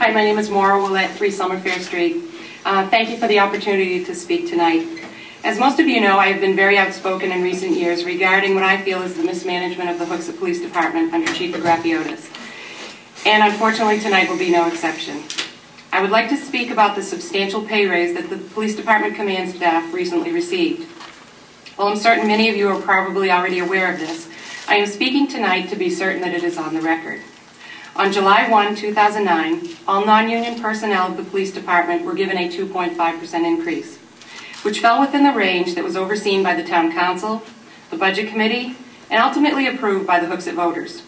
Hi, my name is Maura Willett, 3 Summerfair Street. Thank you for the opportunity to speak tonight. As most of you know, I have been very outspoken in recent years regarding what I feel is the mismanagement of the Hooksett Police Department under Chief Agrafiotis. And unfortunately, tonight will be no exception. I would like to speak about the substantial pay raise that the Police Department command staff recently received. While I'm certain many of you are probably already aware of this, I am speaking tonight to be certain that it is on the record. On July 1, 2009, all non-union personnel of the Police Department were given a 2.5% increase, which fell within the range that was overseen by the Town Council, the Budget Committee, and ultimately approved by the Hooksett voters.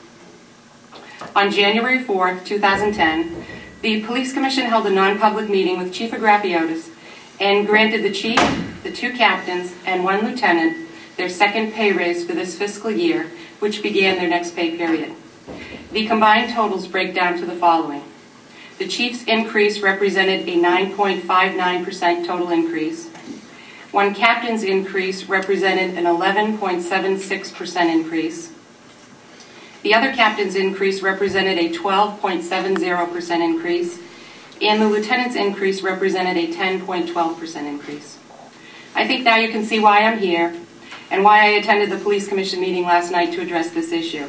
On January 4, 2010, the Police Commission held a non-public meeting with Chief Agrafiotis and granted the Chief, the 2 captains, and 1 lieutenant their second pay raise for this fiscal year, which began their next pay period. The combined totals break down to the following. The Chief's increase represented a 9.59% total increase. 1 captain's increase represented an 11.76% increase. The other captain's increase represented a 12.70% increase, and the lieutenant's increase represented a 10.12% increase. I think now you can see why I'm here and why I attended the Police Commission meeting last night to address this issue.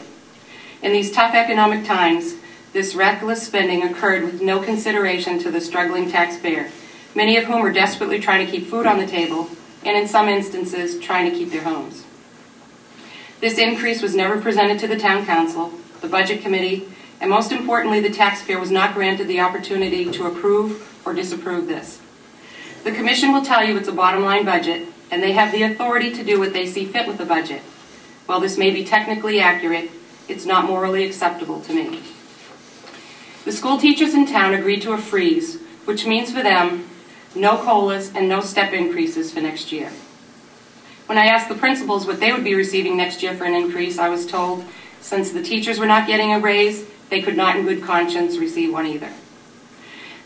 In these tough economic times, this reckless spending occurred with no consideration to the struggling taxpayer, many of whom are desperately trying to keep food on the table, and in some instances, trying to keep their homes. This increase was never presented to the Town Council, the Budget Committee, and most importantly, the taxpayer was not granted the opportunity to approve or disapprove this. The Commission will tell you it's a bottom line budget, and they have the authority to do what they see fit with the budget. While this may be technically accurate, it's not morally acceptable to me. The school teachers in town agreed to a freeze, which means for them, no COLAs and no step increases for next year. When I asked the principals what they would be receiving next year for an increase, I was told, since the teachers were not getting a raise, they could not in good conscience receive one either.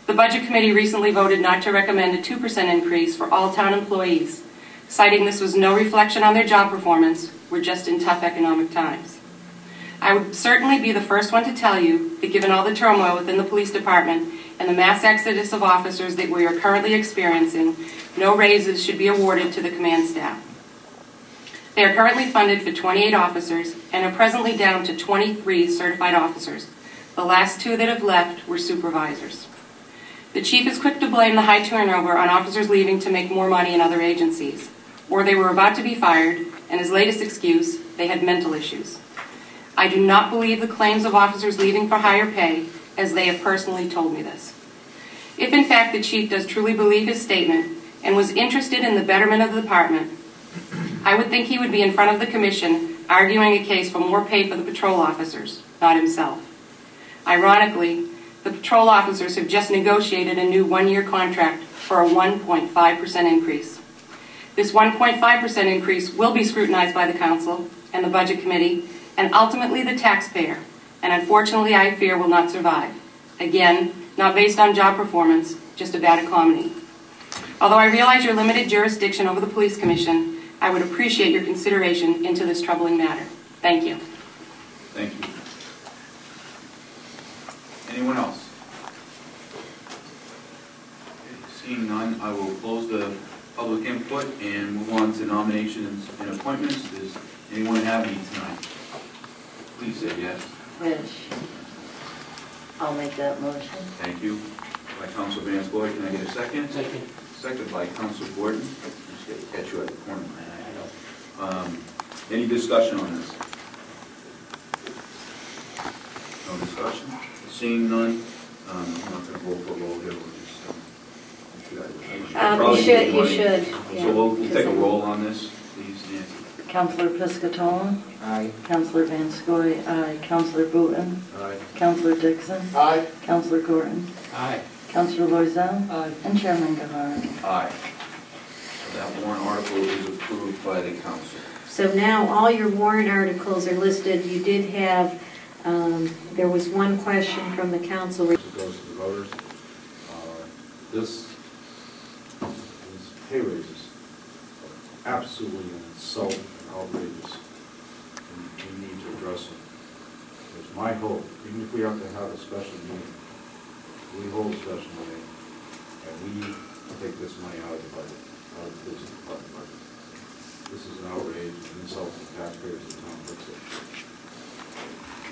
The Budget Committee recently voted not to recommend a 2% increase for all town employees, citing this was no reflection on their job performance, we're just in tough economic times. I would certainly be the first one to tell you that given all the turmoil within the police department and the mass exodus of officers that we are currently experiencing, no raises should be awarded to the command staff. They are currently funded for 28 officers and are presently down to 23 certified officers. The last 2 that have left were supervisors. The Chief is quick to blame the high turnover on officers leaving to make more money in other agencies, or they were about to be fired, and his latest excuse, they had mental issues. I do not believe the claims of officers leaving for higher pay, as they have personally told me this. If in fact the Chief does truly believe his statement and was interested in the betterment of the department, I would think he would be in front of the Commission arguing a case for more pay for the patrol officers, not himself. Ironically, the patrol officers have just negotiated a new 1-year contract for a 1.5% increase. This 1.5% increase will be scrutinized by the Council and the Budget Committee and ultimately the taxpayer, and unfortunately I fear will not survive. Again, not based on job performance, just a bad economy. Although I realize your limited jurisdiction over the Police Commission, I would appreciate your consideration into this troubling matter. Thank you. Thank you. Anyone else? Seeing none, I will close the public input and move on to nominations and appointments. Does anyone have any tonight? Please say yes. Wish. I'll make that motion. Thank you. By Councilor Vanscoy, can I get a second? Second. Second by Councilor Gordon. Just got to catch you at the corner, man. I know. Any discussion on this? No discussion? Seeing none, I'm not going to roll for roll here. You should. Yeah. So we'll take a roll on this, please, Nancy. Councillor Piscatone. Aye. Councillor Vanscoy. Aye. Councillor Booten. Aye. Councillor Dixon. Aye. Councillor Gordon. Aye. Councillor Loisel. Aye. And Chairman Gahar. Aye. So that warrant article is approved by the council. So now all your warrant articles are listed. You did have, there was one question from the council. It goes to the voters. These pay raises are absolutely an insult and outrageous, and we need to address them. It's my hope, even if we have to have a special meeting, we hold a special meeting, and we take this money out of the budget, out of the police department budget. This is an outrage, an insult to the taxpayers of the town of Brookfield.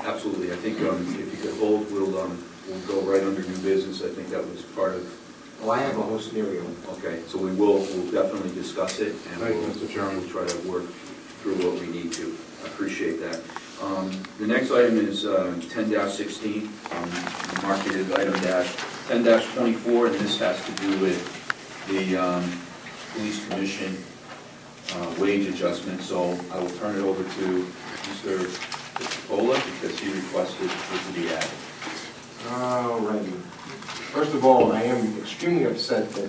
Absolutely. I think if you could hold, we'll go right under new business. I think that was part of, Oh, I have a whole scenario. okay, so we'll definitely discuss it, and Thank you, we'll Mr. Chairman. we'll try to work through what we need to. I appreciate that. The next item is 10-16, marked as item 10-24, and this has to do with the police commission wage adjustment. So I will turn it over to Mr. Pola because he requested it to be added. All righty. First of all, I am extremely upset that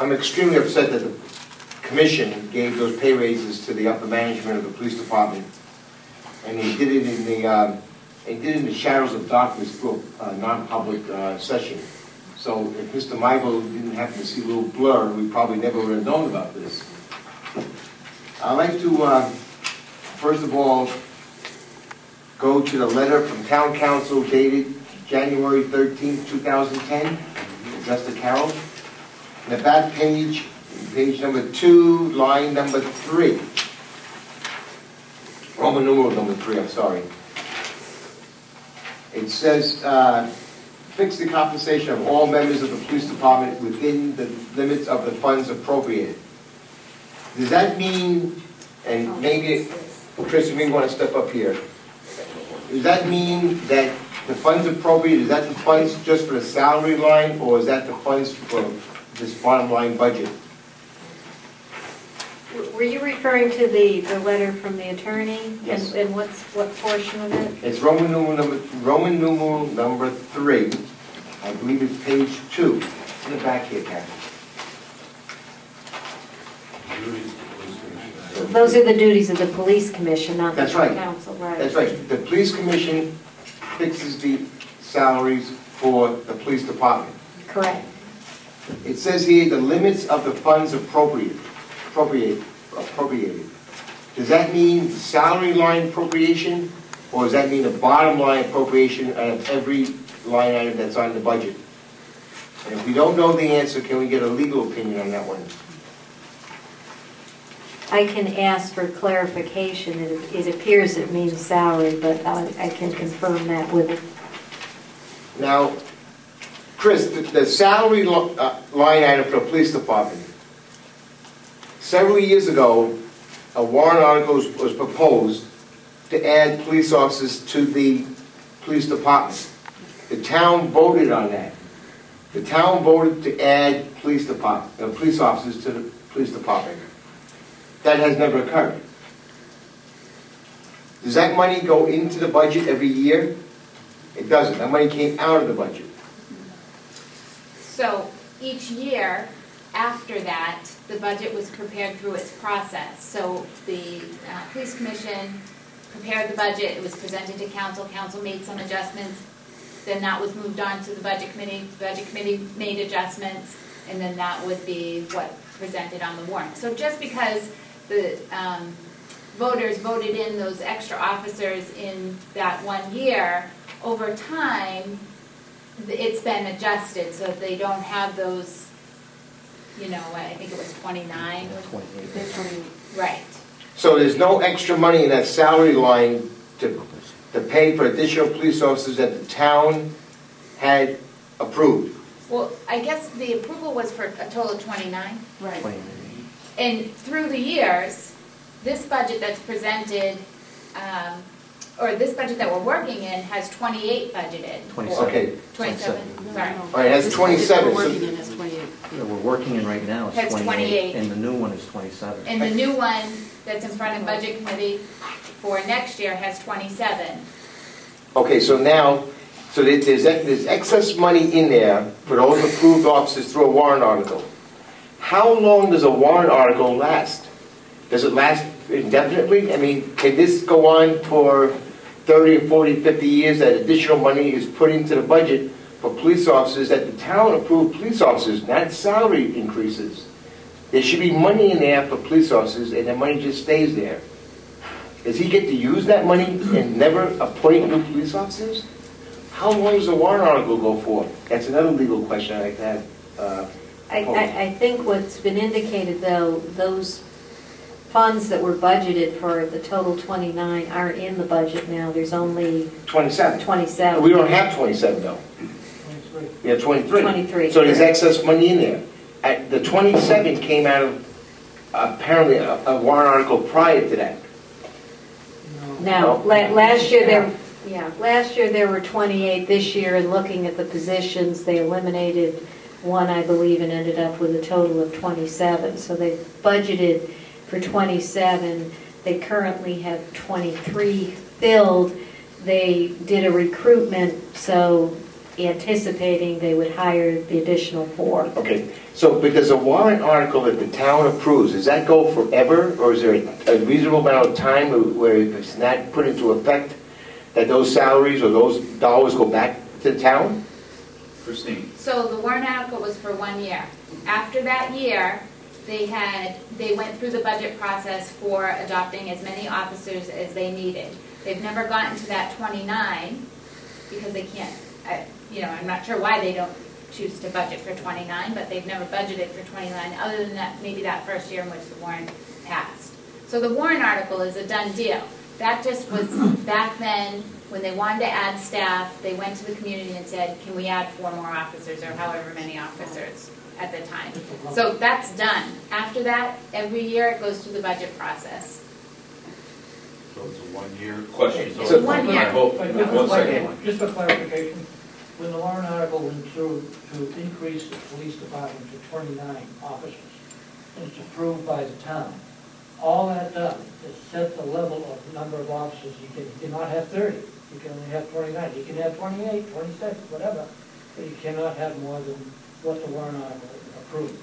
the commission gave those pay raises to the upper management of the police department, and they did it in the shadows of darkness through a non-public session. So if Mr. Michael didn't happen to see a little blur, we probably never would have known about this. I'd like to, first of all, go to the letter from Town Council dated January 13, 2010, addressed to Carol. In the back page, page number 2, line number 3. Roman numeral number 3, I'm sorry. It says, fix the compensation of all members of the police department within the limits of the funds appropriated. Does that mean, and maybe, Chris, you may want to step up here. Does that mean that the funds appropriated, is that the funds just for the salary line, or is that the funds for this bottom line budget? Were you referring to the letter from the attorney? Yes. And what portion of it? It's Roman numeral number 3. I believe it's page 2. In the back here, Kathy. Those are the duties of the police commission, not the That's right. council, right? That's right. The police commission fixes the salaries for the police department. Correct. It says here the limits of the funds appropriated. Does that mean the salary line appropriation, or does that mean the bottom line appropriation out of every line item that's on the budget? And if we don't know the answer, can we get a legal opinion on that one? I can ask for clarification. It appears it means salary, but I can confirm that with it. Now, Chris, the salary line item for the police department, several years ago, a warrant article was proposed to add police officers to the police department. The town voted on that. The town voted to add police officers to the police department. That has never occurred. Does that money go into the budget every year? It doesn't. That money came out of the budget. So each year after that, the budget was prepared through its process. So the police commission prepared the budget, it was presented to council, council made some adjustments, then that was moved on to the budget committee made adjustments, and then that would be what presented on the warrant. So just because the voters voted in those extra officers in that 1 year, over time, it's been adjusted so they don't have those, you know, I think it was 29. 28. Right. So there's no extra money in that salary line to pay for additional police officers that the town had approved. Well, I guess the approval was for a total of 29. Right. 28. And through the years, this budget that's presented, or this budget that we're working in has 28 budgeted. 27. Okay. 27, sorry. All right, that's 27. We're working in right now Has is 28. 28, and the new one is 27. And the new one that's in front of Budget Committee for next year has 27. Okay, so now, there's excess money in there for those approved officers through a warrant article. How long does a warrant article last? Does it last indefinitely? I mean, can this go on for 30 or 40, 50 years that additional money is put into the budget for police officers that the town approved police officers, not salary increases? There should be money in there for police officers, and the money just stays there. Does he get to use that money and never appoint new police officers? how long does a warrant article go for? That's another legal question I like to have. I think what's been indicated, though, those funds that were budgeted for the total 29 aren't in the budget now. There's only 27. 27. We don't have 27 though. We have 23. 23. So there's excess money in there. The 27 came out of apparently a warrant article prior to that. No, last year there were 28. This year, in looking at the positions, they eliminated one, I believe, and ended up with a total of 27. So they budgeted for 27. They currently have 23 filled. They did a recruitment, so anticipating they would hire the additional 4. Okay, so but does a warrant article that the town approves, does that go forever, or is there a reasonable amount of time where if it's not put into effect, that those salaries or those dollars go back to the town? Christine? So the warrant article was for 1 year. After that year, they went through the budget process for adopting as many officers as they needed. They've never gotten to that 29 because they can't, I'm not sure why they don't choose to budget for 29, but they've never budgeted for 29 other than that, maybe that first year in which the warrant passed. So the warrant article is a done deal. That just was back then when they wanted to add staff, they went to the community and said, can we add 4 more officers or however many officers at the time. So that's done. After that, every year it goes through the budget process. So it's a 1-year Question. It's a 1 year. One second. Just for clarification, when the warrant article went through to increase the police department to 29 officers, and it's approved by the town, all that does is set the level of number of officers you can. You cannot have 30. You can only have 29. You can have 28, 26, whatever, but you cannot have more than what the warrant article approved.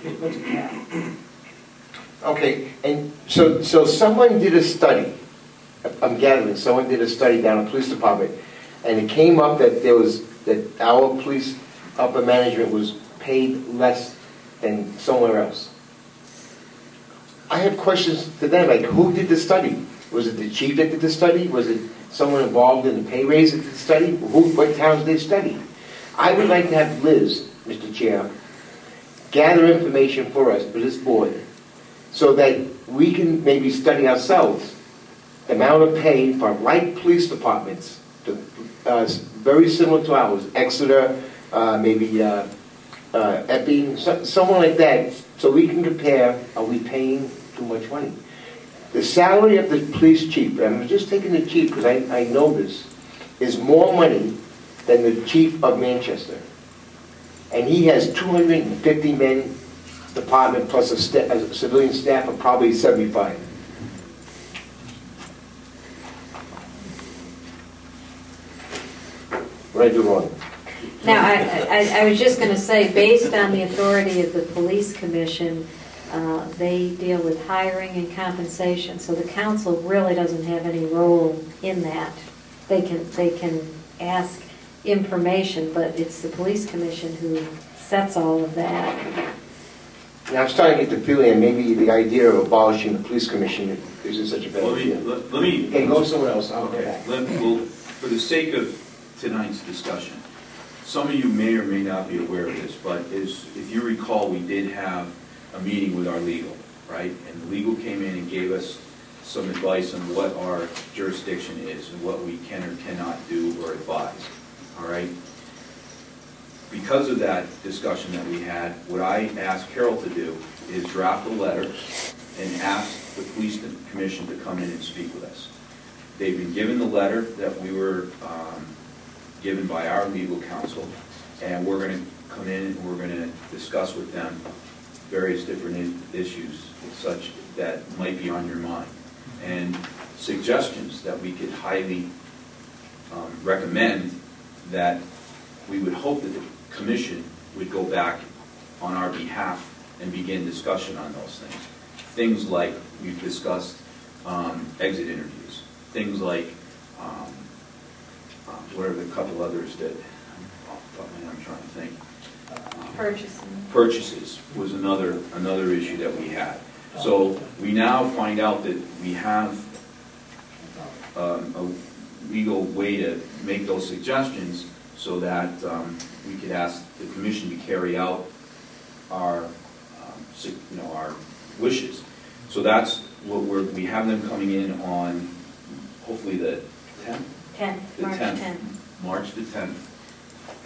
Just put the cap. Okay, and so someone did a study, I'm gathering, someone did a study down at the police department, and it came up that that our police upper management was paid less than somewhere else. I have questions to them, like who did the study? Was it the chief that did the study? Was it someone involved in the pay raise that did the study? What towns did they study? I would like to have Liz, Mr. Chair, gather information for us, for this board, so that we can maybe study ourselves the amount of pay for like police departments, very similar to ours, Exeter, maybe Epping, someone like that, so we can compare, are we paying too much money? The salary of the police chief, and I'm just taking the chief because I know this, is more money than the chief of Manchester. And he has 250 men department plus a civilian staff of probably 75. What did I do wrong? Now, I was just going to say, based on the authority of the police commission, they deal with hiring and compensation, so the council really doesn't have any role in that. They can ask information, but it's the police commission who sets all of that. Now, I'm starting to get the feeling that maybe the idea of abolishing the police commission isn't such a bad idea. Let me. Okay, go somewhere else. I'll go Okay. back. Well, for the sake of tonight's discussion, some of you may or may not be aware of this, but if you recall, we did have a meeting with our legal, right? And the legal came in and gave us some advice on what our jurisdiction is and what we can or cannot do or advise, all right? Because of that discussion that we had, what I asked Carol to do is draft a letter and ask the police commission to come in and speak with us. They've been given the letter that we were given by our legal counsel, and we're going to come in and we're going to discuss with them various different issues such that might be on your mind, and suggestions that we could highly recommend that we would hope that the commission would go back on our behalf and begin discussion on those things. Things like we've discussed exit interviews, things like what are the couple others that off the top of my head I'm trying to think. Purchases was another issue that we had. So we now find out that we have legal way to make those suggestions so that we could ask the commission to carry out our, our wishes. So that's what we have them coming in on, hopefully the 10th? 10th, The March 10th. 10th. March the 10th.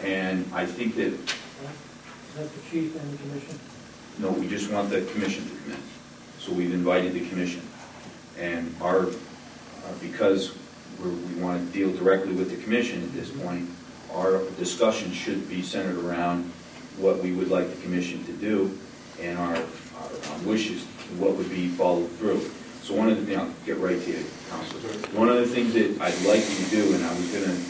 And I think that, Is that the chief and the commission? no, we just want the commission to come in. So we've invited the commission. And because we want to deal directly with the commission at this point, our discussion should be centered around what we would like the commission to do and our wishes, what would be followed through. So one of the, I'll get right to you, Councilor. One of the things that I'd like you to do, and I was going to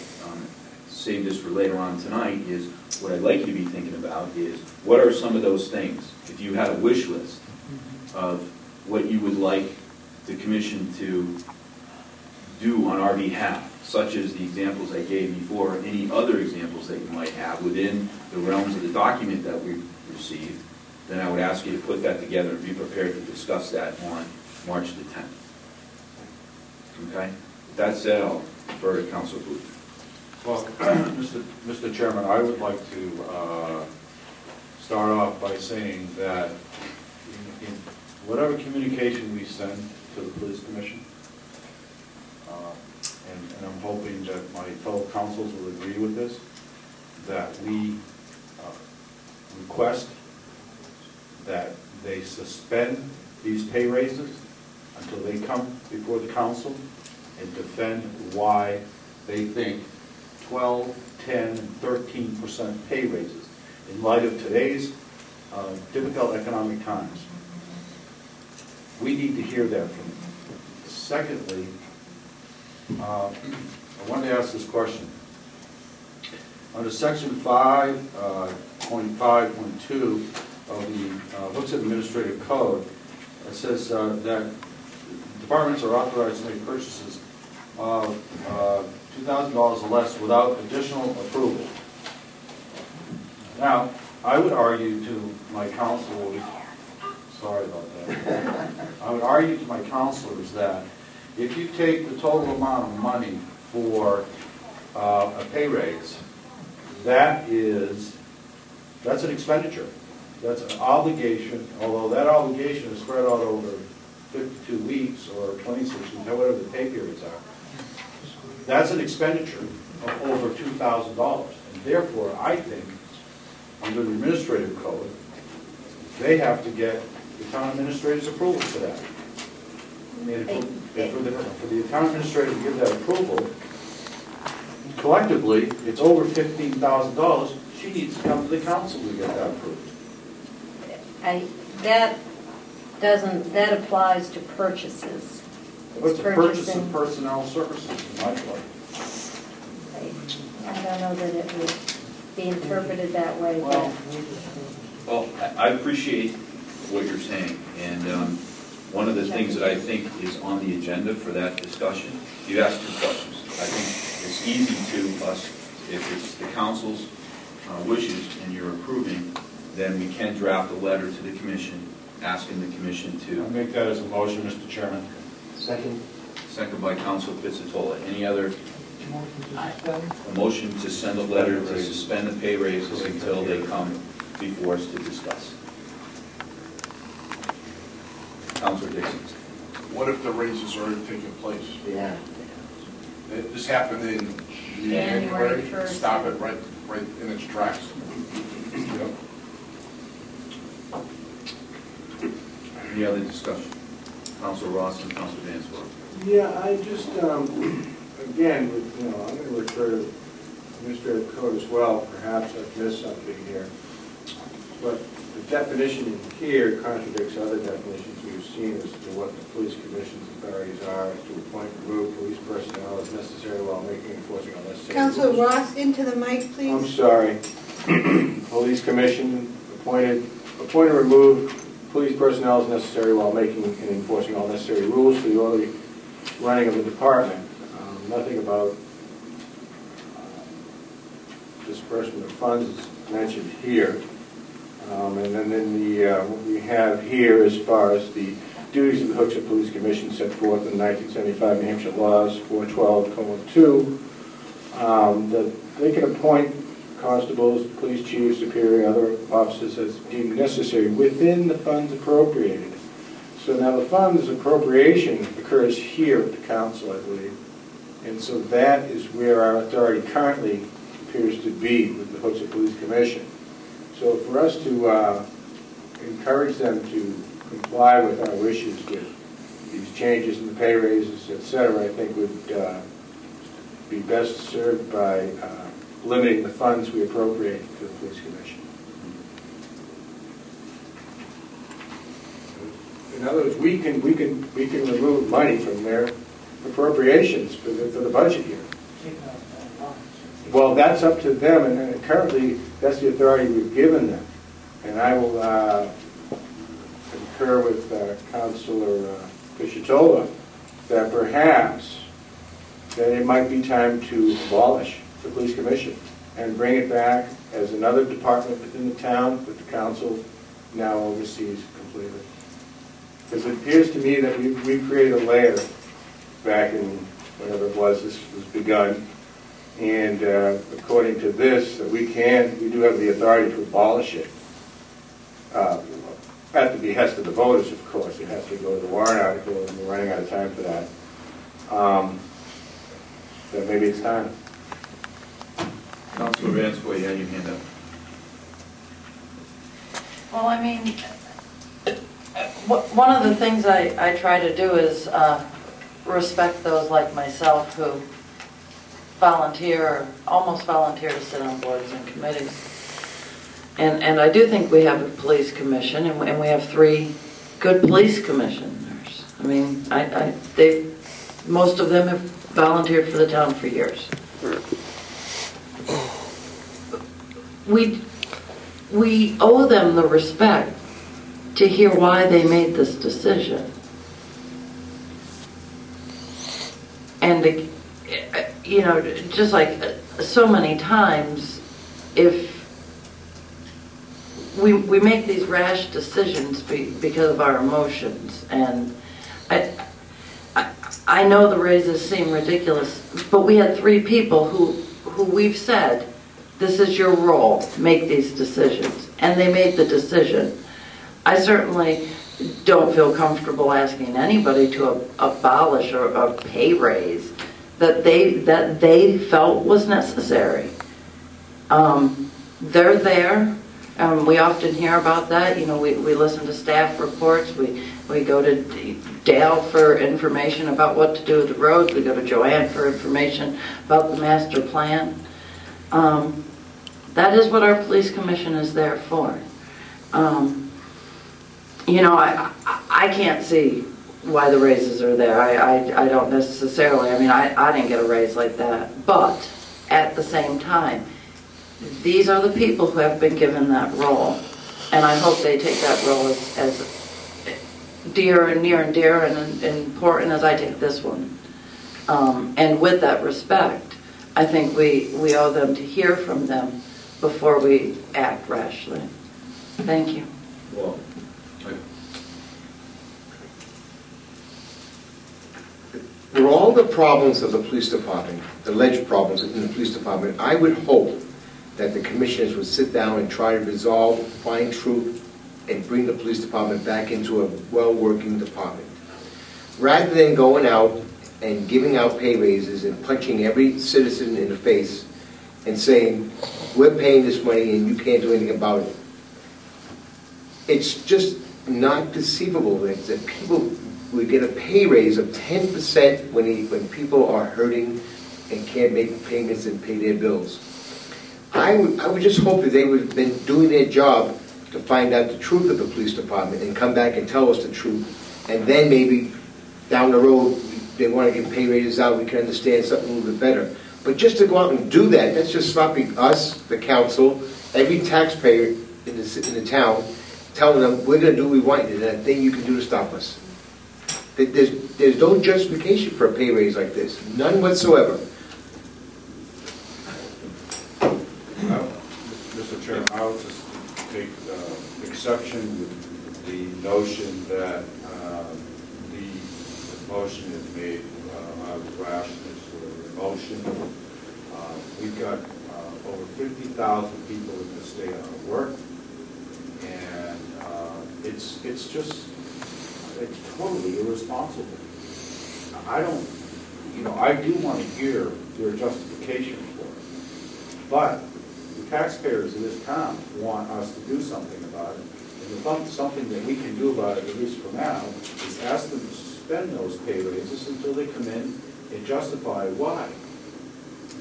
save this for later on tonight, is what I'd like you to be thinking about is what are some of those things, if you had a wish list of what you would like the commission to do on our behalf, such as the examples I gave before, or any other examples that you might have within the realms of the document that we've received, then I would ask you to put that together and be prepared to discuss that on March the 10th. Okay? With that said, I'll defer to Councilor Booth. Well, Mr. Chairman, I would like to start off by saying that in whatever communication we send to the police commission, and I'm hoping that my fellow councils will agree with this, that we request that they suspend these pay raises until they come before the council and defend why they think 12, 10, and 13% pay raises in light of today's difficult economic times. We need to hear that from them. Secondly, I wanted to ask this question. Under Section 5.5.2 of the Hooksett Administrative Code, it says that departments are authorized to make purchases of $2,000 or less without additional approval. Now, I would argue to my counselors, sorry about that, I would argue to my counselors that if you take the total amount of money for a pay raise, that's an expenditure. That's an obligation, although that obligation is spread out over 52 weeks or 26 weeks, whatever the pay periods are. That's an expenditure of over $2,000. And therefore, I think, under the administrative code, they have to get the town administrator's approval for that. And for the town administrator to give that approval, collectively, it's over $15,000. She needs to come to the council to get that approved. That applies to purchases. It's a purchase of personnel services, in my point. I don't know that it would be interpreted that way. Well, I appreciate what you're saying, and one of the things that I think is on the agenda for that discussion, you asked two questions. I think it's easy to us, if it's the council's wishes and you're approving, then we can draft a letter to the commission, asking the commission to... I'll make that as a motion, Mr. Chairman. Second. Second by Councilor Pizzatola. Any other? Motion to suspend? A motion to send a letter to suspend the pay raises until they come before us to discuss. Councilor Dixon. What if the raises are already taking place? Yeah. This happened in January January, 1st. stop it right in its tracks. Any other discussion? Councilor Ross and Councilor Vansworth. Yeah, I just, again, I'm going to refer to administrative code as well. Perhaps I've missed something here. But the definition in here contradicts other definitions we've seen as to what the police commission's authorities are to appoint and remove police personnel as necessary while making enforcing unnecessary Councilor rules. Ross, into the mic, please. I'm sorry. Police commission appoint and remove police personnel as necessary while making and enforcing all necessary rules for the orderly running of the department. Nothing about disbursement of funds is mentioned here. And then in the what we have here as far as the duties of the Hooksett Police Commission set forth in 1975 New Hampshire laws 412:2, that they can appoint constables, police chiefs, superior, other officers as deemed necessary within the funds appropriated. So now the funds appropriation occurs here at the council, I believe. And so that is where our authority currently appears to be with the Hooksett Police Commission. So for us to encourage them to comply with our wishes with these changes in the pay raises, et cetera, I think would be best served by limiting the funds we appropriate to the police commission. In other words, we can remove money from their appropriations for the budget year. Well, that's up to them, and currently that's the authority we've given them. And I will concur with Councilor Piscatola that perhaps that it might be time to abolish the police commission and bring it back as another department within the town that the council now oversees completely. Because it appears to me that we created a layer back in whenever it was this was begun, and according to this, that we do have the authority to abolish it. At the behest of the voters, of course. It has to go to the warrant article, and we're running out of time for that. So maybe it's time. Councilor Vanscoy, you had your hand up. Well, I mean, one of the things I try to do is respect those like myself who volunteer, or almost volunteer to sit on boards and committees. And I do think we have a police commission, and we have 3 good police commissioners. I mean, most of them have volunteered for the town for years. We owe them the respect to hear why they made this decision. And, you know, just like so many times, if we make these rash decisions because of our emotions, and I know the raises seem ridiculous, but we had 3 people who we've said, this is your role, make these decisions, and they made the decision. I certainly don't feel comfortable asking anybody to abolish a pay raise that they felt was necessary. They're there. We often hear about that. You know, we listen to staff reports. We go to Dale for information about what to do with the roads. We go to Joanne for information about the master plan. That is what our police commission is there for. You know, I can't see why the raises are there. I don't necessarily. I mean, I didn't get a raise like that. But at the same time, these are the people who have been given that role, and I hope they take that role as dear and near and dear and important as I take this one. And with that respect, I think we owe them to hear from them before we act rashly. Thank you. Well, For all the problems of the police department, alleged problems in the police department, I would hope that the commissioners would sit down and try to resolve, find truth, and bring the police department back into a well-working department. Rather than going out and giving out pay raises and punching every citizen in the face and saying, we're paying this money and you can't do anything about it. It's just not conceivable that people would get a pay raise of 10% when people are hurting and can't make payments and pay their bills. I would just hope that they would have been doing their job to find out the truth of the police department and come back and tell us the truth. And then maybe down the road, they want to get pay raises out, we can understand something a little bit better. But just to go out and do that, that's just sloppy us, the council, every taxpayer in the town, telling them, we're going to do what we want, and there's nothing you can do to stop us. There's no justification for a pay raise like this. None whatsoever. Mr. Chairman, I'll just take exception with the notion that motion is made out of rashness or emotion. We've got over 50,000 people in the state out of work, and it's totally irresponsible. I don't, I do want to hear their justification for it, but the taxpayers in this town want us to do something about it. And something that we can do about it, at least for now, is ask them to suspend those pay raises until they come in and justify why.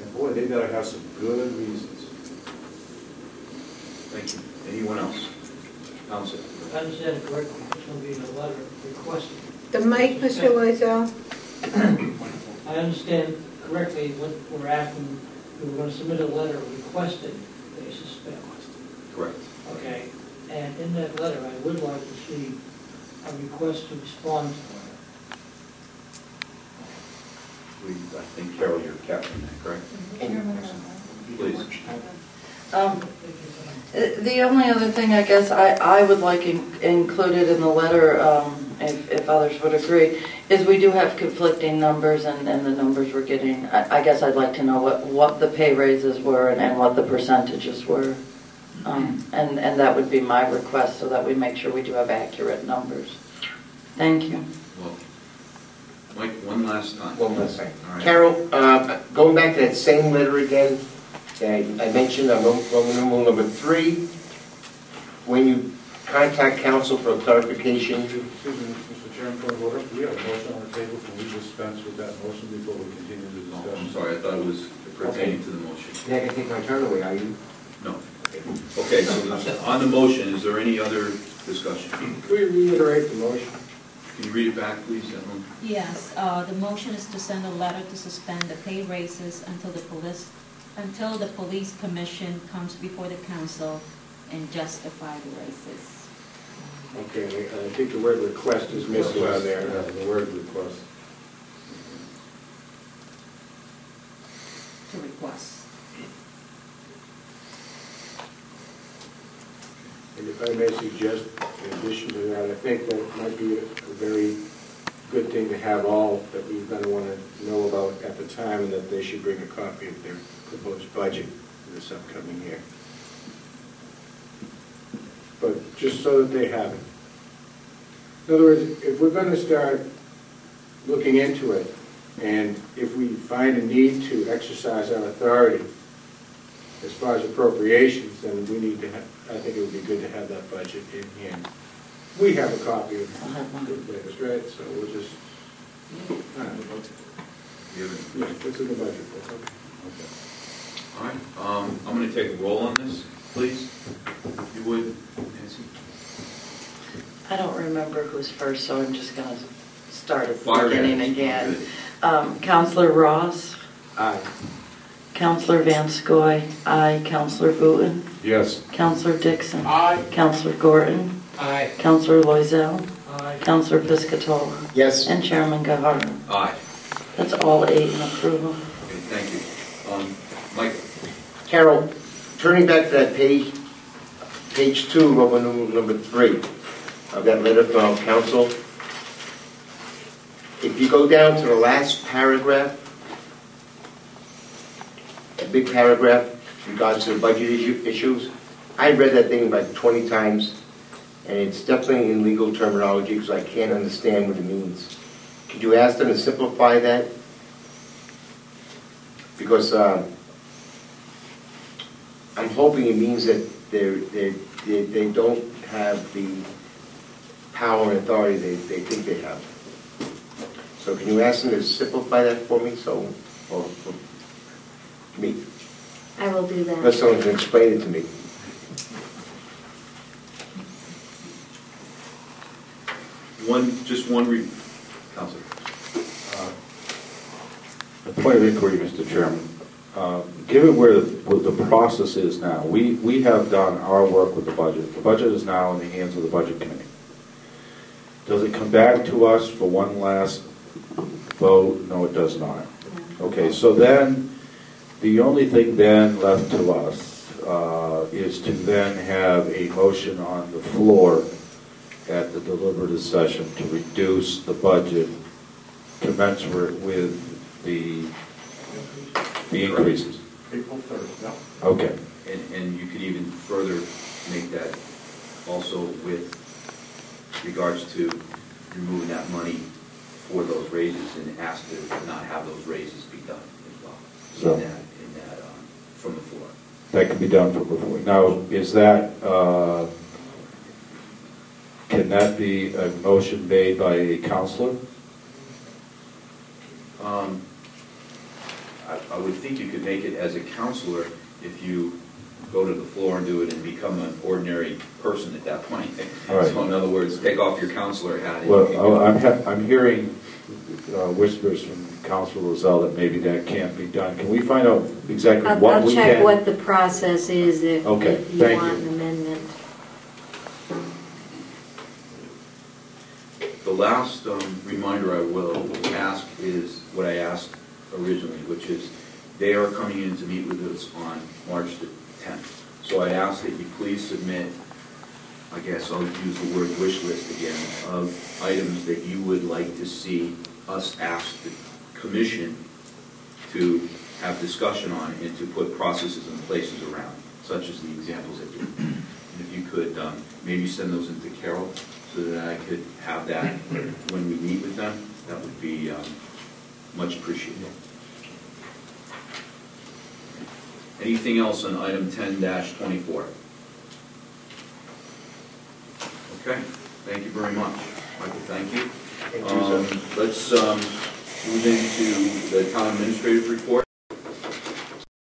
And boy, they better have some good reasons. Thank you. Anyone else? Council. If I understand it correctly, it's going to be a letter requesting. The mic, Mr. Loizao? I understand correctly what we're asking, we're going to submit a letter requesting they suspend. Correct. Okay, and in that letter, I would like to see a request to respond to I think, Carol, you're capturing that, correct? Please. The only other thing I guess I would like included in the letter, if others would agree, is we do have conflicting numbers, and the numbers we're getting, I guess I'd like to know what the pay raises were and what the percentages were. And that would be my request, so that we make sure we do have accurate numbers. Thank you. Well, Mike, one last time. One last time. All right. Carol, going back to that same letter again, I mentioned on Roman numeral number 3, when you contact council for clarification. Excuse me, Mr. Chairman, point of order. We have a motion on the table. Can we dispense with that motion before we continue the Oh, discussion? I'm sorry, I thought it was pertaining to the motion. You're not going to take my turn away, are you? No. Okay, so on the motion, is there any other discussion? Can we reiterate the motion? Can you read it back, please, Emily? Yes, the motion is to send a letter to suspend the pay raises until the police commission comes before the council and justify the raises. Okay, I think the word request is missing on there. The word request. To request. And if I may suggest, in addition to that, I think that might be a very good thing to have all that we're going to want to know about at the time, and that they should bring a copy of their proposed budget for this upcoming year. But just so that they have it. In other words, if we're going to start looking into it, and if we find a need to exercise our authority as far as appropriations, then we need to have, I think it would be good to have that budget in hand. We have a copy of the latest, right? So we'll just, yeah, it's in the budget book. Okay. All right, I'm going to take a roll on this, please. If you would, Nancy. I don't remember who's first, so I'm just going to start at the Fire beginning ahead. again. Councilor Ross? Aye. Councilor Van Scoy? Aye. Councilor Booton? Yes. Councilor Dixon? Aye. Councilor Gorton? Aye. Councilor Loizao? Aye. Councilor Piscatola? Yes. And Chairman Gahardo? Aye. That's all 8 in approval. Okay, thank you. Mike. Carol, turning back to that page 2, Roman numeral number 3, of that letter from council. If you go down to the last paragraph, a big paragraph in regards to the budget issues, I read that thing about 20 times, and it's definitely in legal terminology because I can't understand what it means. Could you ask them to simplify that? Because I'm hoping it means that they don't have the power and authority they think they have. So can you ask them to simplify that for me? So, or for me? I will do that. Unless someone can explain it to me. Councilor. A point of inquiry, Mr. Chairman. Given where the process is now, we have done our work with the budget. The budget is now in the hands of the Budget Committee. Does it come back to us for one last vote? No, it does not. Okay, so then the only thing then left to us is to then have a motion on the floor at the deliberative session to reduce the budget commensurate with the increases? April 3rd, yeah. Okay. And you could even further make that also with regards to removing that money for those raises and ask to not have those raises be done as well. So- In that, from the floor. That can be done from before. Now, is that, can that be a motion made by a counselor? I would think you could make it as a counselor if you go to the floor and do it and become an ordinary person at that point. All right. So in other words, take off your counselor hat. And you can Well, go. I'm hearing whispers from Councilor Rozelle that maybe that can't be done. Can we find out exactly what I'll we can? check what the process is if Okay, if you thank want you. an amendment. The last reminder I will ask is what I asked originally, which is they are coming in to meet with us on March the 10th. So I ask that you please submit, I guess I'll use the word wish list again, of items that you would like to see us ask the commission to have discussion on and to put processes and places around, such as the examples that you. And if you could maybe send those into Carol so that I could have that when we meet with them, that would be much appreciated. Anything else on item 10-24? Okay, thank you very much. Michael, thank you. Thank you, sir. Let's move into the town administrator's report.